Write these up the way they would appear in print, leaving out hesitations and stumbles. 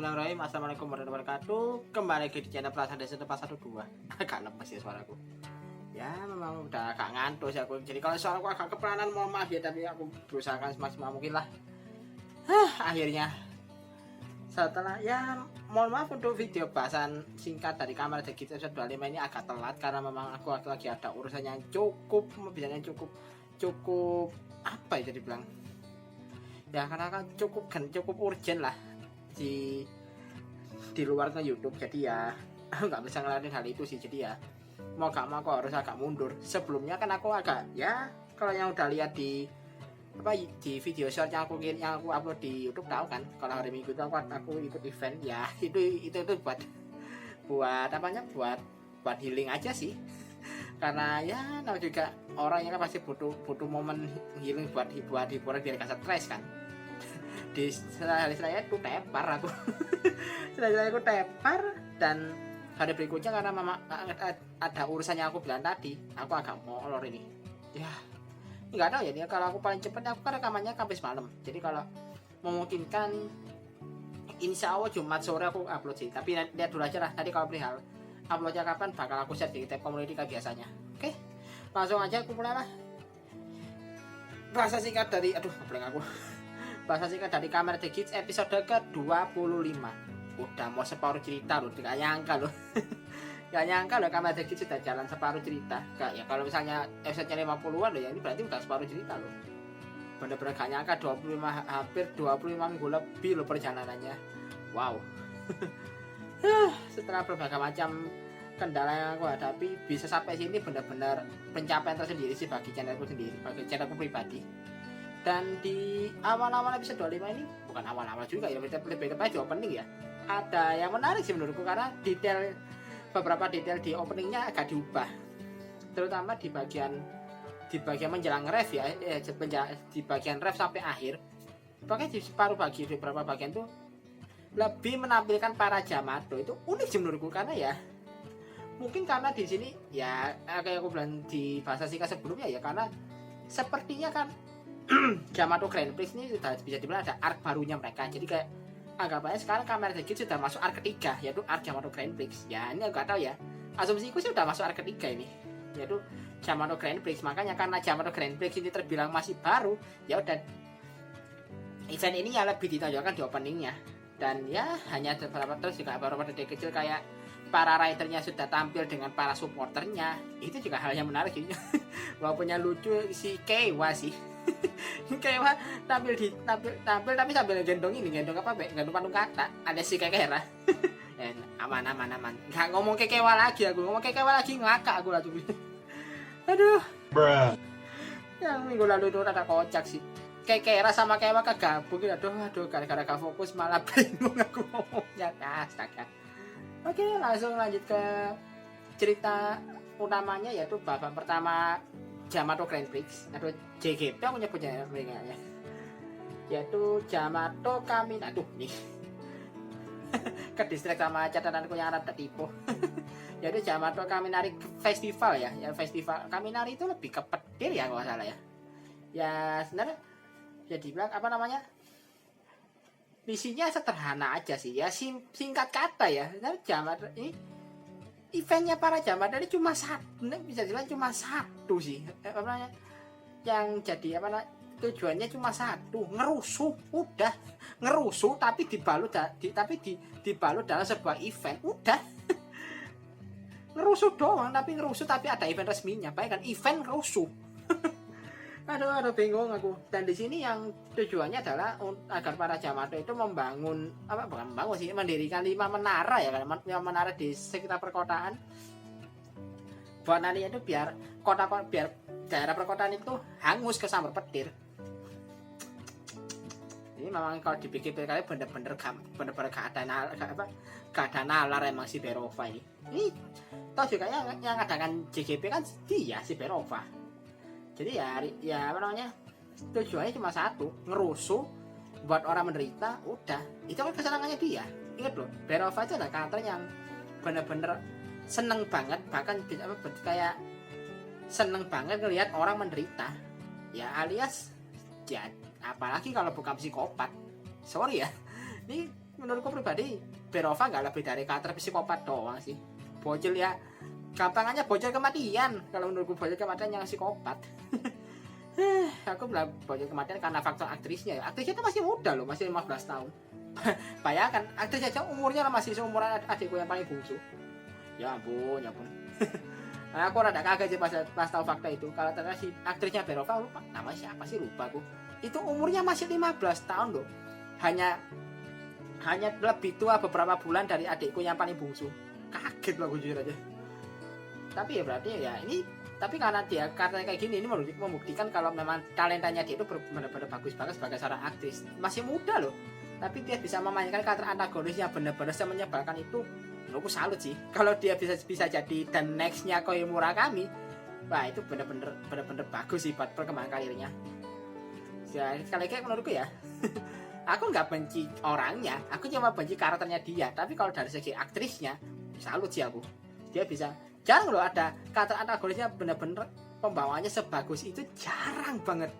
Bismillahirrahmanirrahim. Assalamualaikum warahmatullahi wabarakatuh. Kembali lagi di channel Perasaan Desa Tempat 12. Agak lemes ya suaraku. Ya memang udah agak ngantuk sih aku. Jadi kalau suaraku agak keperanan mohon maaf ya, tapi aku berusaha semaksimal mungkin lah. Akhirnya setelah ya mohon maaf untuk video bahasan singkat dari Kamar Degit episode 25 ini agak telat karena memang aku lagi ada urusan yang cukup apa ya dibilang ya, karena kan cukup urgent lah di luar ke YouTube, jadi ya nggak bisa ngelarin hal itu sih. Jadi ya mau gak mau aku harus agak mundur. Sebelumnya kan aku agak ya, kalau yang udah lihat di video short yang aku upload di YouTube tahu kan, kalau hari Minggu itu aku ikut event ya, itu buat apanya, buat healing aja sih. Karena ya namanya juga orang yang kan pasti butuh momen healing buat hiburan biar gak stres kan. Di setelah itu tepar aku setelah aku tepar, dan hari berikutnya karena mama ada urusan yang aku bilang tadi, aku agak molor ini ya. Nggak tahu ya, kalau aku paling cepat aku kan rekamannya Kamis malam, jadi kalau memungkinkan insya Allah Jumat sore aku upload sih. Tapi lihat dulu aja lah tadi kalau perihal uploadnya kapan, bakal aku share di tab community kayak biasanya. Oke, langsung aja aku mulai lah. Bahasa singkat dari bahasa singkat dari Kamar Degit episode ke-25. Udah mau separuh cerita loh, gak nyangka loh. Gak nyangka loh Kamar Degit sudah jalan separuh cerita. Gak ya, kalau misalnya episode-nya 50-an loh ya, ini berarti udah separuh cerita loh. Bener-bener gak nyangka hampir 25 minggu lebih loh perjalanannya. Wow. Setelah berbagai macam kendala yang aku hadapi, bisa sampai sini benar-benar pencapaian tersendiri sih bagi channelku sendiri, bagi channelku pribadi. Dan di awal-awal episode 25 ini, bukan awal-awal juga ya, lebih tepatnya di opening ya, ada yang menarik sih menurutku, karena beberapa detail di openingnya agak diubah, terutama di bagian menjelang ref ya, di bagian ref sampai akhir. Pokoknya di beberapa bagian tuh lebih menampilkan para Jamato. Itu unik sih menurutku, karena ya mungkin karena di sini ya kayak aku bilang di bahasa singkat sebelumnya ya, karena sepertinya kan Jamato Grand Prix ini sudah bisa dibilang ada arc barunya mereka. Jadi kayak anggapannya sekarang Kamar Degit sudah masuk arc ketiga, yaitu arc Jamato Grand Prix. Ya ini agak tahu ya, asumsiku sih sudah masuk arc ketiga ini, yaitu Jamato Grand Prix. Makanya karena Jamato Grand Prix ini terbilang masih baru, ya udah event ini ya lebih ditonjolkan di openingnya. Dan ya hanya beberapa detik kecil kayak para ridernya sudah tampil dengan para supporternya. Itu juga hal yang menarik sih. Walaupun yang lucu si Kewa sih. Kewa tampil tapi sambil gendong pandung kata. Ada si Kekera. aman. Nggak ngomong Kewa lagi aku. Ngomong Kewa lagi ngakak aku lah tuh. Aduh. Bruh. Yang minggu lalu itu ada kocak sih. Kekera sama Kewa kegabung. Aduh, gara-gara gak fokus malah bingung aku ngomongnya. Astaga. Oke, langsung lanjut ke cerita utamanya, yaitu babak pertama Jamato Grand Prix atau JGP aku nyebutnya ya, yaitu Jamato Kaminari. Aduh nih kedistrek sama catatanku yang rada tipu. Yaitu Jamato Kaminari Festival ya, festival Kaminari itu lebih ke petir ya kalau salah ya. Ya sebenarnya jadi bilang apa namanya, misinya sederhana aja sih ya, singkat kata ya. Nah, Jamato ini eventnya para Jamato ini cuma satu, bisa dibilang cuma satu sih. Apa namanya, yang jadi tujuannya cuma satu, ngerusuh. Udah ngerusuh tapi dibalut dalam sebuah event. Udah ngerusuh doang, tapi ada event resminya. Bayangkan event ngerusuh. Aduh bingung aku. Dan di sini yang tujuannya adalah agar para Jamato itu mendirikan 5 menara ya, 5 menara di sekitar perkotaan. Buat nantinya itu biar daerah perkotaan itu hangus ke sambar petir. Ini memang kalau dipikir kali bener-bener gak ada nalar emang si Berova ini. Ini toh juga yang adakan JGP kan dia si Berova. Jadi ya apa namanya, tujuannya cuma satu, ngerusuh, buat orang menderita. Udah, itu kan kesenangannya dia. Ingat loh, Berova itu adalah karakter yang bener-bener seneng banget, bahkan kayak seneng banget ngelihat orang menderita. Ya alias ya, apalagi kalau bukan psikopat. Sorry ya, ini menurutku pribadi Berova nggak lebih dari karakter psikopat doang sih. Bocil ya, gampangannya bocil kematian. Kalau menurutku bocil kematian yang psikopat. Aku bilang bocil kematian karena faktor aktrisnya. Aktrisnya itu masih muda loh, masih 15 tahun. Bayangkan, aktris aja umurnya masih seumuran adikku yang paling bungsu. Ya ampun, ya ampun. Nah, aku rada kaget sih pas tahu fakta itu. Kalau ternyata si aktrisnya Berova, lupa namanya siapa sih, lupa aku. Itu umurnya masih 15 tahun loh. Hanya lebih tua beberapa bulan dari adikku yang paling bungsu. Kaget loh aku jujur aja. Tapi ya berarti ya ini, tapi karena kayak gini ini membuktikan kalau memang talentanya dia itu benar-benar bagus banget sebagai seorang aktris. Masih muda loh. Tapi dia bisa memainkan karakter antagonis yang benar-benar menyebalkan itu. Aku salut sih. Kalau dia bisa jadi the next-nya Koyo Murakami, wah itu bener-bener bagus sih buat perkembangan karirnya. Ya, sekali lagi menurutku ya, aku nggak benci orangnya, aku cuma benci karakternya dia. Tapi kalau dari segi aktrisnya, salut sih aku. Dia bisa, jarang loh ada karakter antagonisnya bener-bener pembawaannya sebagus itu, jarang banget.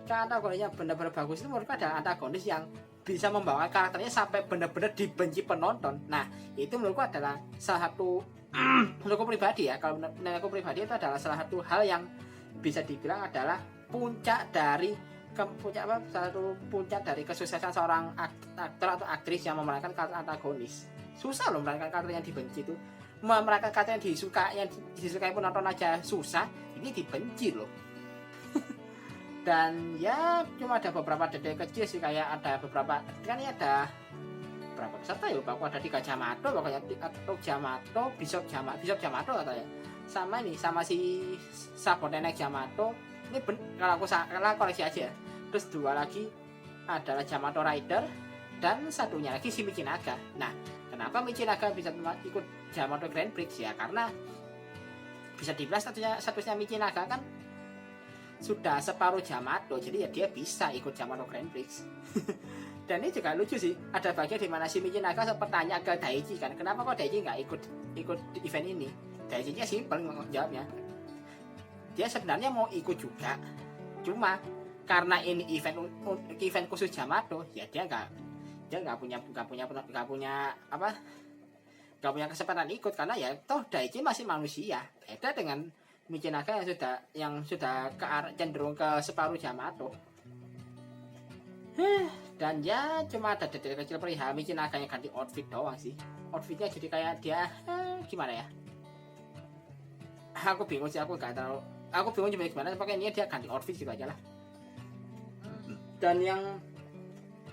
Karakter antagonisnya bener-bener bagus itu menurutku ada antagonis yang bisa membawa karakternya sampai benar-benar dibenci penonton. Nah, itu menurutku adalah salah satu menurutku pribadi ya. Kalau menurutku pribadi itu adalah salah satu hal yang bisa dibilang adalah puncak dari kesuksesan seorang aktor atau aktris yang memerankan karakter antagonis. Susah loh memerankan karakter yang dibenci itu. Memerankan karakter yang disukai penonton aja susah, ini dibenci loh. Dan ya cuma ada beberapa detail kecil sih, kayak ada beberapa kan ini ada berapa peserta ya, aku ada 3 Jamato pokoknya, atau Jamato, Bishop Jamato katanya, sama si Sabotenek Jamato ini kalau aku salah koreksi aja. Terus 2 lagi adalah Jamato Rider dan satunya lagi si Michinaga. Nah, kenapa Michinaga bisa ikut Jamato Grand Prix ya, karena bisa dibilang statusnya Michinaga kan sudah separuh Jamato, jadi ya dia bisa ikut Jamato Grand Prix. Dan ini juga lucu sih, ada bagian di mana si Michinaga sempat tanya ke Daiji kan, kenapa kok Daiji nggak ikut event ini? Daiji-nya simpel jawabnya, dia sebenarnya mau ikut juga, cuma karena ini event khusus Jamato, ya dia nggak punya kesempatan ikut, karena ya toh Daiji masih manusia, beda dengan Michinaga yang sudah cenderung ke separuh Jamato. Dan ya cuma ada detail kecil perihal Michinaga yang ganti outfit doang sih. Outfitnya jadi kayak dia gimana ya? Aku bingung sih, aku bingung gimana. Pokoknya dia ganti outfit gitu aja lah. Dan yang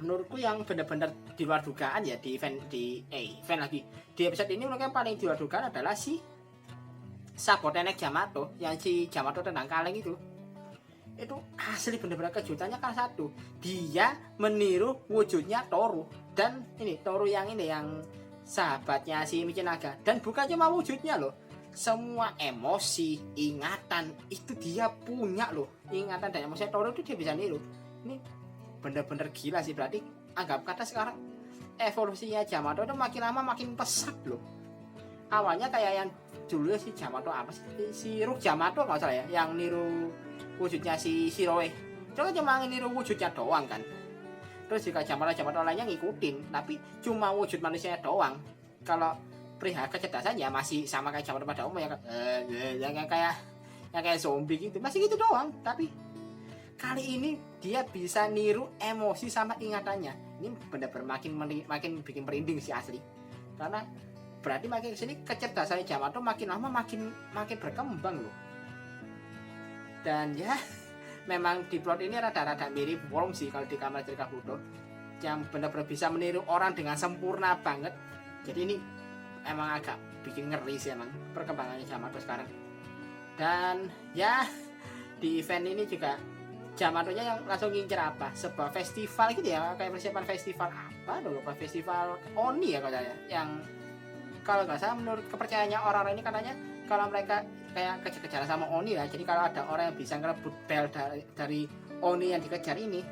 menurutku yang benar-benar di luar dugaan ya di event lagi di episode ini, menurutku yang paling di luar dugaan adalah si Sabotenek Jamato, yang si Jamato tendang kaleng itu asli bener-bener kejutannya kan satu, dia meniru wujudnya Toru, dan ini Toru yang sahabatnya si Michinaga, dan bukan cuma wujudnya loh, semua emosi, ingatan itu dia punya loh, ingatan dan emosi Toru itu dia bisa niru. Ini bener-bener gila sih, berarti anggap kata sekarang evolusinya Jamato itu makin lama makin pesat loh. Awalnya kayak yang dulu si Jamato apa sih, si Ruk Jamato nggak salah ya, yang niru wujudnya si Shiroe, itu kan cuma niru wujudnya doang kan. Terus juga Jamato lainnya ngikutin, tapi cuma wujud manusia doang. Kalau perihal kecerdasannya masih sama kayak Jamato pada umumnya kan, yang kayak zombie gitu, masih gitu doang. Tapi kali ini dia bisa niru emosi sama ingatannya. Ini benar-benar makin bikin merinding sih asli, karena berarti makin kesini kecerdasan Jamato makin lama makin berkembang loh. Dan ya memang di plot ini rada-rada mirip Worm sih kalau di Kamar Cerita Pluto, yang benar-benar bisa meniru orang dengan sempurna banget. Jadi ini emang agak bikin ngeri sih emang perkembangannya Jamato sekarang. Dan ya di event ini juga Jamatonya yang langsung ngincer apa, sebuah festival gitu ya, kayak persiapan festival apa dulu, festival Oni ya katanya, yang kalau nggak salah menurut kepercayaannya orang-orang ini katanya kalau mereka kayak kejar-kejaran sama Oni lah, jadi kalau ada orang yang bisa ngerebut bel dari Oni yang dikejar ini,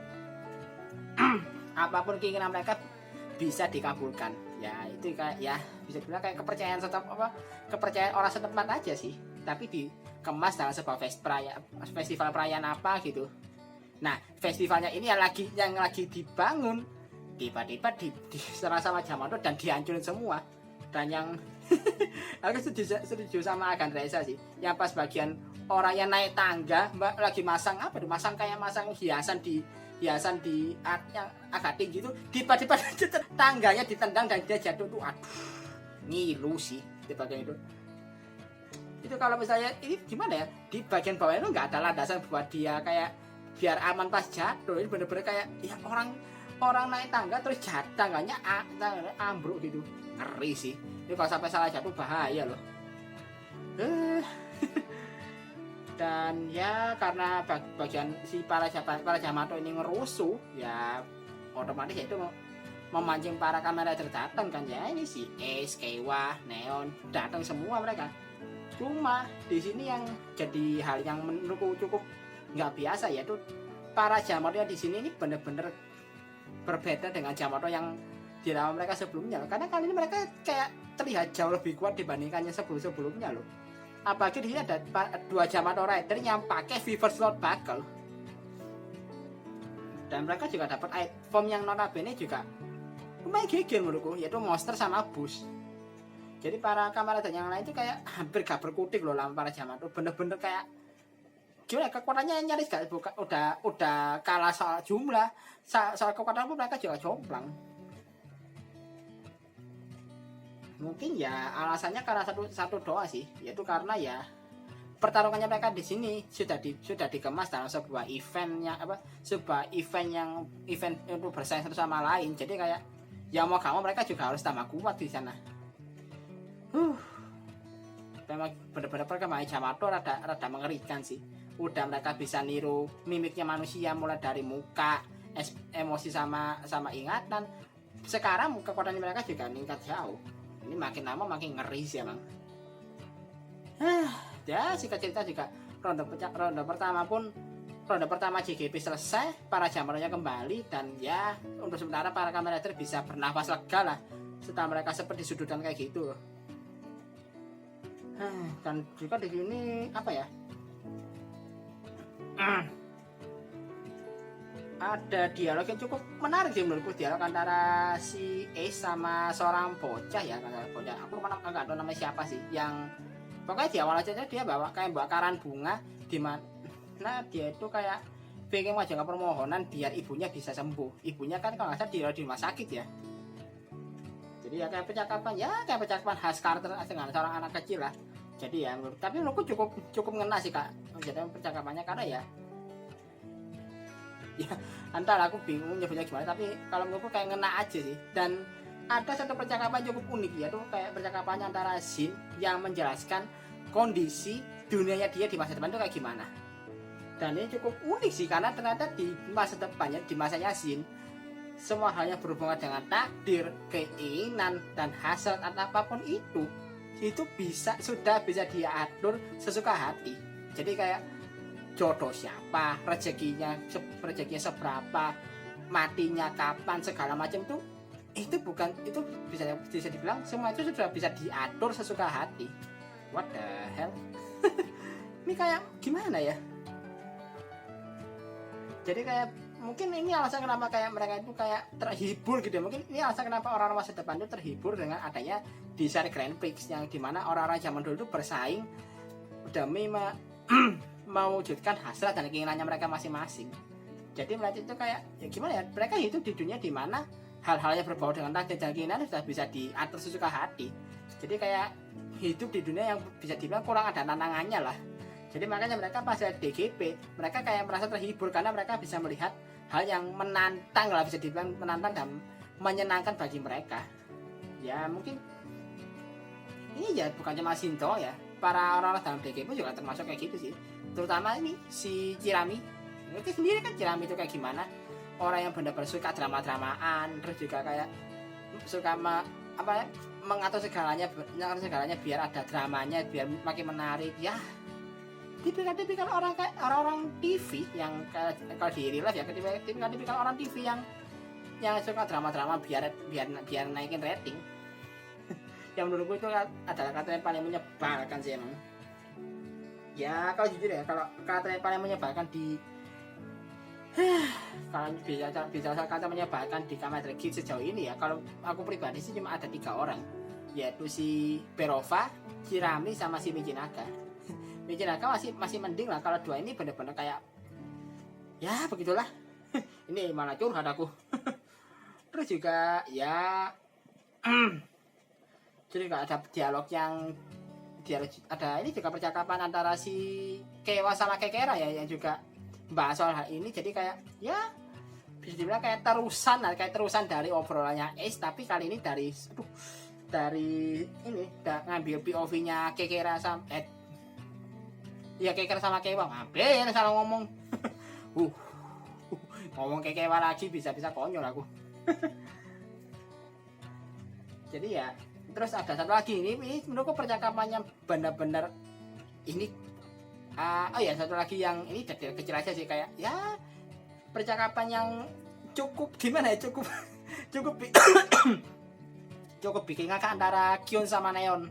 apapun keinginan mereka bisa dikabulkan. Ya itu kayak ya bisa bilang kayak kepercayaan orang setempat aja sih, tapi dikemas dalam sebuah festival perayaan apa gitu. Nah festivalnya ini yang lagi dibangun tiba-tiba diserang sama Yamato dan dihancurin semua. Dan yang aku setuju sama Agan Reza sih, yang pas bagian orang yang naik tangga lagi masang kayak masang hiasan di yang agak tinggi itu, tiba-tiba tangganya ditendang dan dia jatuh tuh. Aduh, ngilu sih di bagian itu. Kalau misalnya ini gimana ya, di bagian bawah itu nggak ada landasan buat dia kayak biar aman pas jatuh. Ini bener-bener kayak ya orang naik tangga terus jatuh, tangganya ambruk gitu, ngeri sih. Ini kalau sampai salah jatuh bahaya loh. Dan ya karena bagian si para Yamato ini ngerusuh, ya otomatis itu memancing para Kamen Rider datang kan. Ya ini si Ace, Keiwa, Neon datang semua mereka. Cuma di sini yang jadi hal yang menurutku cukup nggak biasa, yaitu para Yamato yang di sini ini bener-bener berbeda dengan Yamato yang di drama mereka sebelumnya. Karena kali ini mereka kayak terlihat jauh lebih kuat dibandingkan yang sebelumnya loh. Apalagi di sini ada 2 Yamato Rider yang pakai Viver Slot Buckle. Dan mereka juga dapat item yang notabene juga lumayan geger menurutku, yaitu Monster sama Boost. Jadi para Kamen Rider yang lain itu kayak hampir gak berkutik loh lawan para Yamato. Bener-bener kayak gimana, kekuatannya nyaris gak udah kalah soal jumlah, soal kekuatan pun mereka juga jomplang. Mungkin ya alasannya karena satu doa sih, yaitu karena ya pertarungannya mereka di sini sudah dikemas dalam sebuah event yang untuk bersaing satu sama lain. Jadi kayak ya mau gak mau mereka juga harus tambah kuat di sana. Memang benar-benar perkembangan Yamato rada mengerikan sih. Udah mereka bisa niru mimiknya manusia, mulai dari muka, emosi sama ingatan. Sekarang kekuatan mereka juga meningkat jauh. Ini makin lama makin ngeri sih emang. Ya singkat cerita juga ronde pertama JGP selesai, para Yamato-nya kembali, dan ya untuk sementara para Kamen Rider bisa bernafas lega lah setelah mereka seperti sudutkan kayak gitu. Dan juga di sini apa ya? Ada dialog yang cukup menarik sih menurutku, dialog antara si Ace sama seorang bocah ya, aku nggak tahu namanya siapa sih, yang pokoknya di awal aja dia bawa karan bunga, di mana dia itu kayak pengen mengajukan permohonan biar ibunya bisa sembuh. Ibunya kan kalau nggak salah di rumah sakit ya. Jadi ya kayak percakapan khas karakter dengan seorang anak kecil lah. Jadi ya tapi menurutku cukup ngena sih kak, jadi percakapannya, karena ya antara aku bingung nyebutnya gimana, tapi kalau menurutku kayak ngena aja sih. Dan ada satu percakapan cukup unik, yaitu kayak percakapannya antara Shin yang menjelaskan kondisi dunianya dia di masa depan itu kayak gimana. Dan ini cukup unik sih, karena ternyata di masa depannya, di masanya Shin, semua halnya berhubungan dengan takdir, keinginan, dan hasrat atau apapun itu sudah bisa diatur sesuka hati. Jadi kayak jodoh siapa, rezekinya seberapa, matinya kapan, segala macam itu bisa dibilang semua itu sudah bisa diatur sesuka hati. What the hell? Ini kayak gimana ya? Jadi kayak mungkin ini alasan kenapa kayak mereka itu kayak terhibur gitu. Mungkin ini alasan kenapa orang-orang masa depan itu terhibur dengan adanya di seri Grand Prix, yang dimana orang-orang zaman dulu itu bersaing demi mewujudkan hasrat dan keinginannya mereka masing-masing. Jadi mereka itu kayak ya gimana ya, mereka hidup di dunia di mana hal-hal yang berbau dengan takdir dan keinginan sudah bisa diatur sesuka hati. Jadi kayak hidup di dunia yang bisa dibilang kurang ada tantangannya lah. Jadi makanya mereka pas di DGP mereka kayak merasa terhibur karena mereka bisa melihat hal yang menantang lah, bisa dibilang menantang dan menyenangkan bagi mereka. Ya mungkin ini ya bukan cuma Shinto ya, para orang-orang dalam DGP juga termasuk kayak gitu sih. Terutama ini si Chirami, ngerti sendiri kan Chirami itu kayak gimana, orang yang benar-benar suka drama-dramaan, terus juga kayak suka mengatur segalanya biar ada dramanya, biar makin menarik ya. Tipikal orang TV yang kalau di real life ya, tipikal orang TV yang suka drama-drama biar naikin rating. Yang menurutku itu adalah kata yang paling menyebalkan sih emang. Ya kalau jujur ya, kalau kata yang paling menyebalkan kalau bisa kata menyebarkan di Kamen Rider Kids sejauh ini ya, kalau aku pribadi sih cuma ada 3 orang, yaitu si Berova, si Rami, sama si Michinaga. Michinaga masih mending lah, kalau 2 ini bener-bener kayak ya begitulah. Ini malah curhat aku. Terus juga ya jadi nggak ada dialog ada ini juga percakapan antara si Kewa sama Kekera ya, yang juga bahas soal hal ini. Jadi kayak ya bisa dibilang kayak terusan dari obrolannya Ace, tapi kali ini dari ini ngambil POV-nya Kekera sama ya Kekera sama Kewa. Ngapain salah ngomong. Ngomong Kewa lagi bisa konyol aku. Jadi ya terus ada satu lagi ini menurutku percakapannya benar-benar ini oh ya satu lagi yang ini detail kecil aja sih, kayak ya percakapan yang cukup gimana ya, cukup bikin ngakak antara Kyun sama Neon.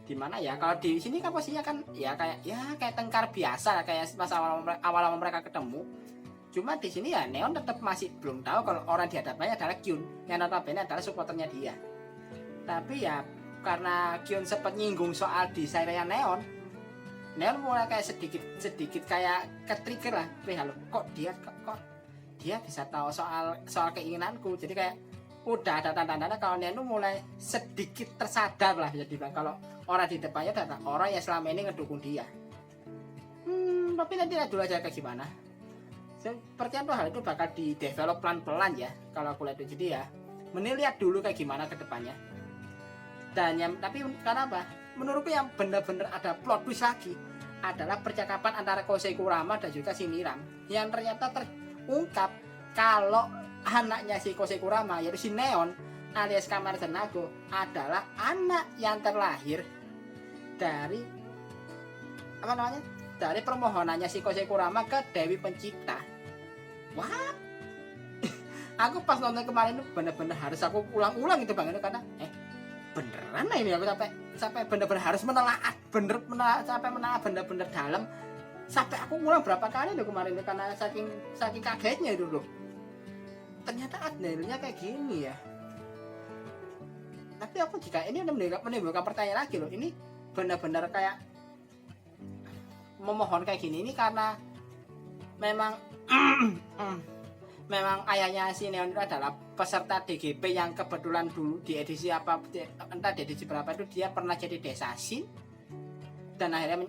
Dimana ya kalau di sini kan posisinya kan ya kayak tengkar biasa, kayak pas awal mereka ketemu. Cuma di sini ya Neon tetap masih belum tahu kalau orang di hadapannya adalah Kyun, yang notabene adalah supporternya dia. Tapi ya karena Kyun sempat nyinggung soal desainnya Neon mulai kayak sedikit kayak ke-trigger lah, kok dia bisa tahu soal keinginanku. Jadi kayak udah ada tanda-tanda kalau Neon mulai sedikit tersadar lah, bisa dibilang kalau orang di depannya adalah orang yang selama ini ngedukung dia. Tapi nanti lihat dulu aja kayak gimana. Sepertinya tuh hal itu bakal di develop pelan-pelan ya kalau aku lihat itu. Jadi ya lihat dulu kayak gimana ke depannya. Tapi karena apa? Menurutku yang benar-benar ada plot twist lagi adalah percakapan antara Kosei Kurama dan juga si Niram, yang ternyata terungkap kalau anaknya si Kosei Kurama yaitu si Neon alias Kamen Rider Nago adalah anak yang terlahir dari dari permohonannya si Kosei Kurama ke Dewi Pencipta. What? Aku pas nonton kemarin itu benar-benar harus aku ulang-ulang itu Bang, itu karena beneran lah ini, aku sampai bener-bener harus menelaah bener-bener dalam, sampai aku ngulang berapa kali loh kemarin itu karena saking kagetnya itu loh, ternyata adanya kayak gini ya. Tapi aku jika ini menimbulkan pertanyaan lagi loh, ini benar-benar kayak memohon kayak gini ini karena memang memang ayahnya si Neon itu adalah peserta DGP yang kebetulan dulu di edisi entah di edisi berapa itu dia pernah jadi desasin dan akhirnya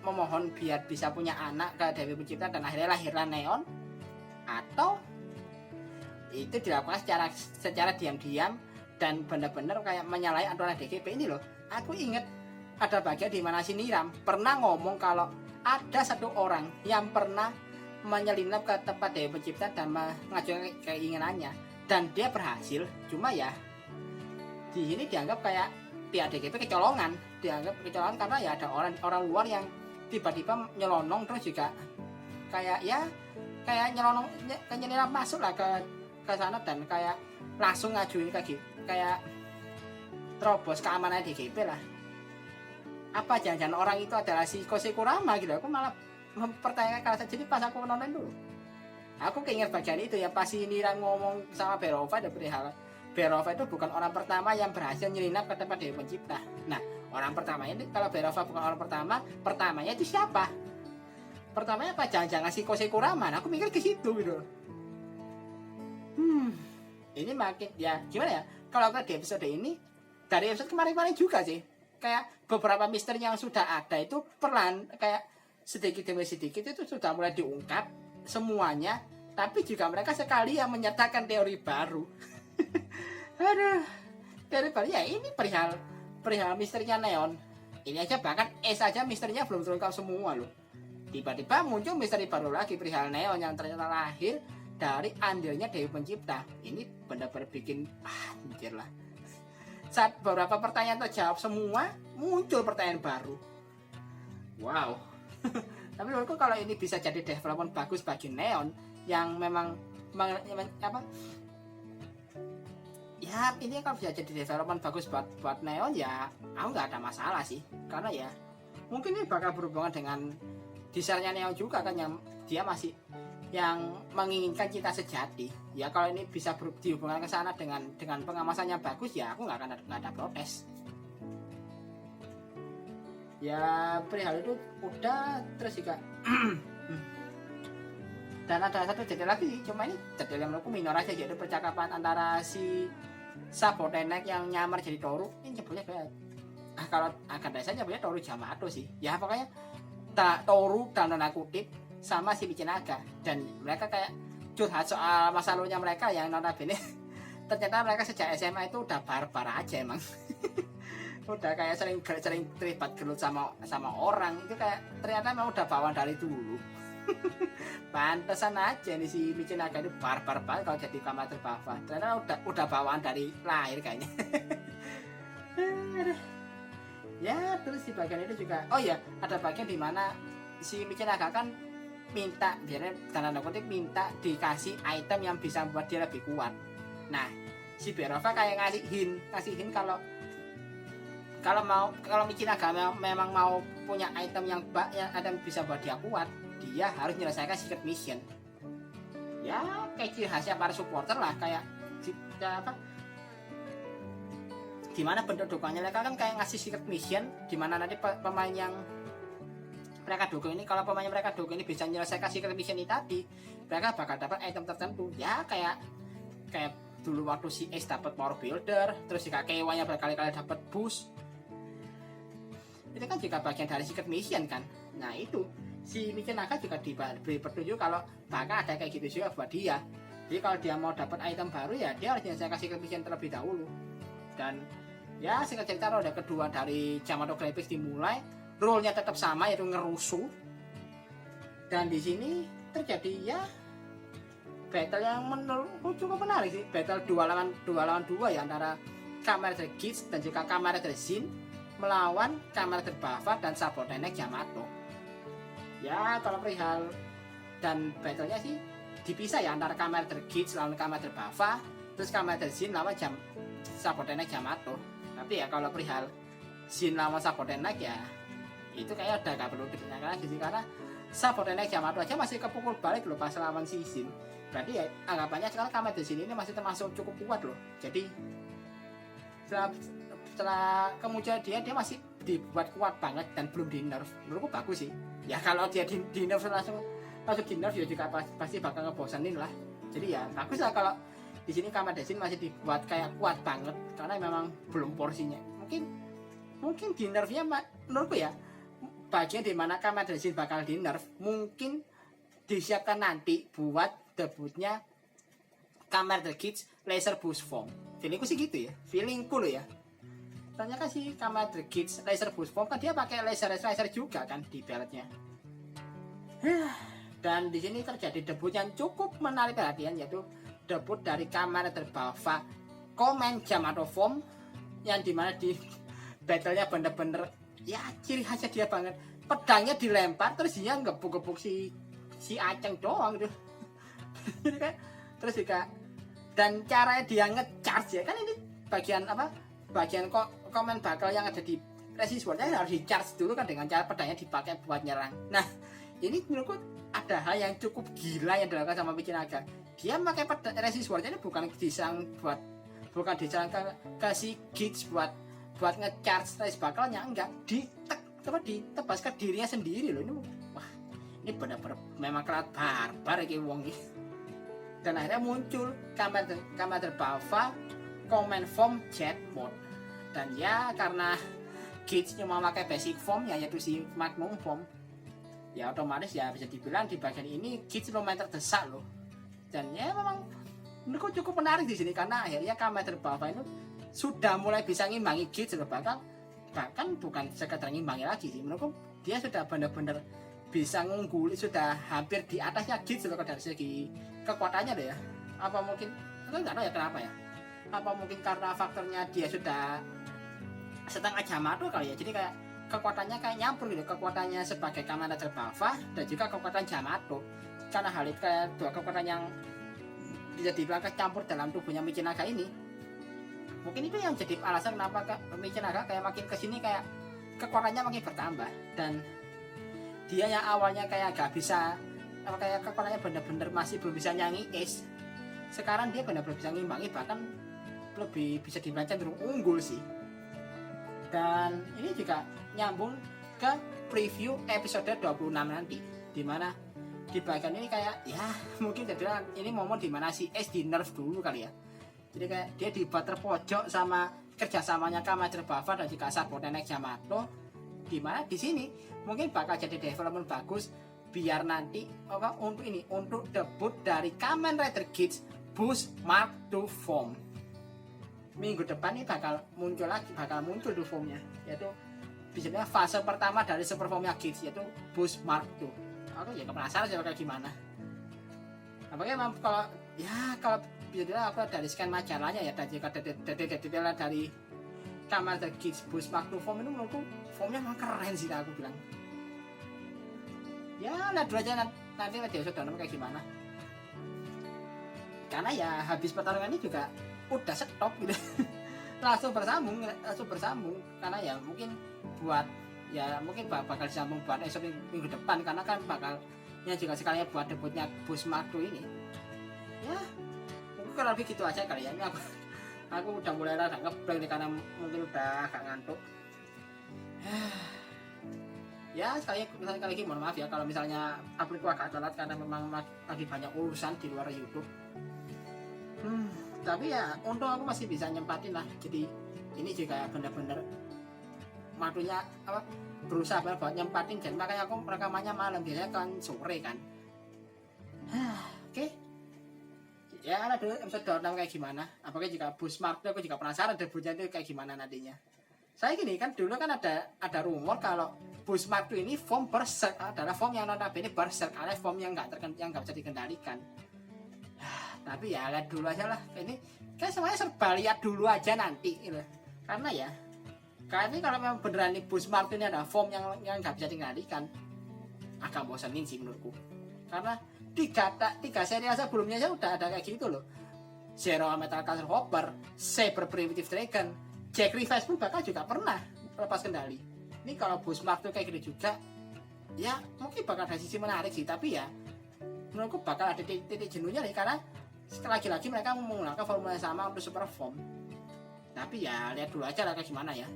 memohon biar bisa punya anak ke Dewi Pencipta dan akhirnya lahirlah Neon, atau itu dilakukan secara diam-diam dan benar-benar kayak menyalahi aturan DGP ini loh. Aku inget ada bagian di mana si Niram pernah ngomong kalau ada satu orang yang pernah menyelinap ke tempat Dewi Pencipta dan mengajukan keinginannya dan dia berhasil. Cuma ya di sini dianggap kayak pihak DGP kecolongan karena ya ada orang luar yang tiba-tiba nyelonong, terus juga kayak nyelonong masuk lah ke sana dan kayak langsung ngajuin kayak terobos keamanan DGP lah. Apa jangan-jangan orang itu adalah si Kosei Kurama gitu? Aku malah mempertanyakan kalau jadi pas aku nonton dulu aku keinget bagian itu ya, pas si Nira ngomong sama Berova dan perihal Berova itu bukan orang pertama yang berhasil nyelinap ke tempat Dewi Pencipta. Nah orang pertama ini kalau Berova bukan orang pertamanya itu siapa? Pertamanya apa? Jangan-jangan si Kosei Kurama. Nah, aku mikir ke situ gitu. Ini makin ya gimana ya kalau di episode ini, dari episode kemarin juga sih kayak beberapa misteri yang sudah ada itu perlahan kayak sedikit demi sedikit itu sudah mulai diungkap semuanya, tapi juga mereka sekali yang menyatakan teori baru. Aduh, teori baru ya ini perihal misterinya Neon. Ini aja bahkan aja misterinya belum terungkap semua loh. Tiba-tiba muncul misteri baru lagi perihal Neon yang ternyata lahir dari andilnya Dewi Pencipta. Ini benar-benar bikin anjir lah. Saat beberapa pertanyaan terjawab semua, muncul pertanyaan baru. Wow. Tapi menurutku kalau ini bisa jadi development bagus bagi Neon yang memang ya ini kalau bisa jadi development bagus buat Neon ya aku nggak ada masalah sih, karena ya mungkin ini bakal berhubungan dengan desainnya Neon juga kan, yang dia masih yang menginginkan cinta sejati. Ya kalau ini bisa dihubungkan ke sana dengan pengemasannya bagus, ya aku nggak ada protes. Ya perihal itu udah. Terus juga dan ada satu detail lagi, cuma ini detail yang menurutku minor aja, yaitu percakapan antara si Sabotenek yang nyamar jadi Toru. Ini nyebutnya kayak kalau akan dasarnya nyebutnya Toru Yamato sih. Ya pokoknya Toru dalam tanda kutip sama si Michinaga, dan mereka kayak curhat soal masa lalunya mereka yang notabene ternyata mereka sejak SMA itu udah barbar aja emang. Udah kayak sering terlibat gelut sama orang itu, kayak ternyata memang udah bawaan dari dulu. Pantesan aja nih si Michinaga itu barbar banget kalau jadi Kamen Rider Bava. Ternyata udah bawaan dari lahir kayaknya. Ya terus di bagian itu juga, oh ya ada bagian dimana si Michinaga kan minta, biarnya tanda kutip minta dikasih item yang bisa membuat dia lebih kuat. Nah si Berova kayak ngasih hint kalau Michinaga memang mau punya item yang ada bisa buat dia kuat, dia harus menyelesaikan secret mission. Ya kayak ciri khasnya para supporter lah, kayak apa, dimana bentuk dukungannya mereka kan kayak ngasih secret mission, dimana nanti pemain yang mereka dukung ini, kalau pemain mereka dukung ini bisa menyelesaikan secret mission ini tadi, mereka bakal dapat item tertentu. Ya kayak dulu waktu si Ace dapat power builder, terus jika Keiwa-nya berkali-kali dapat boost, itu kan juga bagian dari secret mission kan. Nah itu si Michinaga juga diberi petunjuk kalau bakal ada kayak gitu juga buat dia. Jadi kalau dia mau dapat item baru, ya dia harus menyelesaikan secret mission terlebih dahulu. Dan ya singkat cerita roda kedua dari Yamato Graphics dimulai, role-nya tetap sama, yaitu ngerusuh. Dan di sini terjadi ya battle yang menurutku cukup menarik sih, battle 2 lawan 2 ya, antara Kamen Rider Geats dan juga Kamen Rider Zin melawan Kamen Rider Bava dan Sabotenek Yamato. Ya kalau perihal dan battlenya sih dipisah ya, antara Kamen Rider Geats lawan Kamen Rider Bava, terus Kamen Rider Zin lawan Sabotenek Yamato. Tapi ya kalau perihal Zin lawan Sabotenek ya itu kayak udah gak perlu ditanyakan lagi sih, karena Sabotenek Yamato aja masih kepukul balik loh pas lawan si Zin. Berarti ya anggapannya sekarang Kamen Rider Zin ini masih termasuk cukup kuat loh. Jadi setelah kemudian dia masih dibuat kuat banget dan belum di nerf, menurutku bagus sih. Ya kalau dia di nerf langsung di nerf ya juga pasti bakal ngebosanin lah. Jadi ya bagus lah kalau di sini Kamen Rider Zin masih dibuat kayak kuat banget, karena memang belum porsinya. Mungkin di nerfnya menurutku ya, bagian dimana Kamen Rider Zin bakal di nerf mungkin disiapkan nanti buat debutnya Kamen Rider Geats Laser Boost Form. Feelingku sih gitu ya, feelingku loh ya. Ternyata sih Kamen Rider Geats Laser Boost Form kan dia pakai laser juga kan di beltnya. Dan di sini terjadi debut yang cukup menarik perhatian, yaitu debut dari Kamen Rider Bava Komen Yamato Form, yang dimana di battlenya bener-bener ya ciri khasnya dia banget. Pedangnya dilempar terus dia gebuk-gebuk si Aceng doang gitu. Terus juga dan caranya dia nge-charge ya kan, ini bagian komen bakal yang ada di resist wordnya harus di-charge dulu kan, dengan cara pedangnya dipakai buat nyerang. Nah ini menurutku ada hal yang cukup gila yang dilakukan sama Michinaga. Dia pakai resist wordnya ini bukan diserang ke si Geats buat nge-charge resist bakalnya, enggak, ditebas ke dirinya sendiri loh. Ini benar-benar memang kelat barbar kayak wong ini. Dan akhirnya muncul Kamen Rider Bava Command Form Jet Mode. Dan ya karena Geats cuma pakai basic form ya, yaitu si Magnum Form, ya otomatis ya bisa dibilang di bagian ini Geats lumayan terdesak loh. Dan ya memang menurutku cukup menarik di sini, karena akhirnya Kamen Rider Bava itu sudah mulai bisa ngimbangi Geats loh, bahkan bukan sekedar ngimbangi lagi sih, menurutku dia sudah benar-benar bisa ngungguli, sudah hampir di atasnya Geats loh dari segi kekuatannya deh ya. Apa mungkin, aku nggak tahu ya kenapa ya, apa mungkin karena faktornya dia sudah setengah Yamato kali ya, jadi kayak kekuatannya kayak nyampur gitu, kekuatannya sebagai Kamen Rider Bava dan juga kekuatan Yamato. Karena hal itu kayak dua kekuatan yang bisa dibilang campur dalam tubuhnya Michinaga ini. Mungkin itu yang jadi alasan kenapa Michinaga kayak makin kesini kayak kekuatannya makin bertambah. Dan dia yang awalnya kayak gak bisa kayak kepalanya bener-bener masih belum bisa nyanyi Ace. Sekarang dia benar-benar bisa ngimbangi, bahkan lebih bisa dibilang cenderung unggul sih. Dan ini juga nyambung ke preview episode 26 nanti, dimana di bagian ini kayak ya mungkin jadi ini momen dimana si Ace di nerf dulu kali ya. Jadi kayak dia dibuat terpojok sama kerjasamanya Kamajer Bava dan juga Sabotenek Yamato, dimana di sini mungkin bakal jadi development bagus biar nanti untuk debut dari Kamen Rider Kids Boost Mark II form. Minggu depan ini bakal muncul tuh formnya, yaitu biasanya fase pertama dari super formnya Kids, yaitu Boost Mark II. Aku ya penasaran sih kayak gimana. Apakah memang kalau biasanya aku dari scan majalahnya ya, dan jika detail dari Kamen Rider Kids Boost Mark II form itu menurutku formnya memang keren sih, aku bilang. Ya lihat dulu aja nanti media sosial kayak gimana. Karena ya habis pertarungan ini juga udah stop gitu. langsung bersambung karena ya mungkin bakal disambung buat esok minggu depan, karena kan bakalnya juga sekalian buat debutnya Boost Mark II ini. Ya mungkin kurang lebih gitu aja kali ya. Ini aku udah mulai rada ngeblank karena mungkin udah agak ngantuk. Ya sekali lagi mohon maaf ya kalau misalnya uploadku agak telat karena memang lagi banyak urusan di luar YouTube. Tapi ya untung aku masih bisa nyempatin lah. Jadi ini juga benar-benar waktunya berusaha buat nyempatin, dan makanya aku rekamannya malam, biasanya kan sore kan. Oke. Ya ada dulu episode 26 kayak gimana. Apakah juga Boost Mark II, aku juga penasaran debutnya itu kayak gimana nantinya. Saya gini kan dulu kan ada rumor kalau Boost Mark II ini form berserk adalah form yang notabene berserk, alias form yang nggak bisa dikendalikan. Tapi ya lihat dulu aja lah, ini kan semuanya serba lihat dulu aja nanti gitu. Karena ya ini kalau memang beneran nih Boost Mark II ini ada form yang nggak bisa dikendalikan, agak bosenin sih menurutku. Karena tiga serial sebelumnya aja udah ada kayak gitu loh. Zero Metal Castle Hopper, Saber Primitive Dragon, Jack Revice pun bakal juga pernah lepas kendali. Ini kalau Boost Mark II kayak gitu juga, ya mungkin bakal ada sisi menarik sih. Tapi ya menurutku bakal ada titik jenuhnya nih, karena lagi-lagi mereka menggunakan formula yang sama untuk super form. Tapi ya lihat dulu aja lah kayak gimana ya.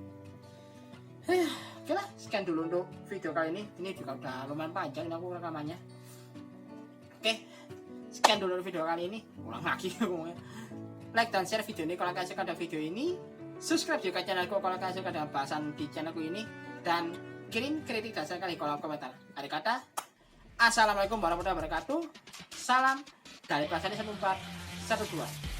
Oke lah, sekian dulu untuk video kali ini. Ini juga udah lumayan panjang aku rekamannya. Oke, sekian dulu video kali ini. Ulang lagi ngomongnya. Like dan share video ini kalau kalian suka dengan video ini. Subscribe juga channelku kalau kalian suka dengan bahasan di channelku ini. Dan kirim kritik dan saran di kolom komentar. Akhir kata, assalamualaikum warahmatullahi wabarakatuh. Salam dari Pasani 1412.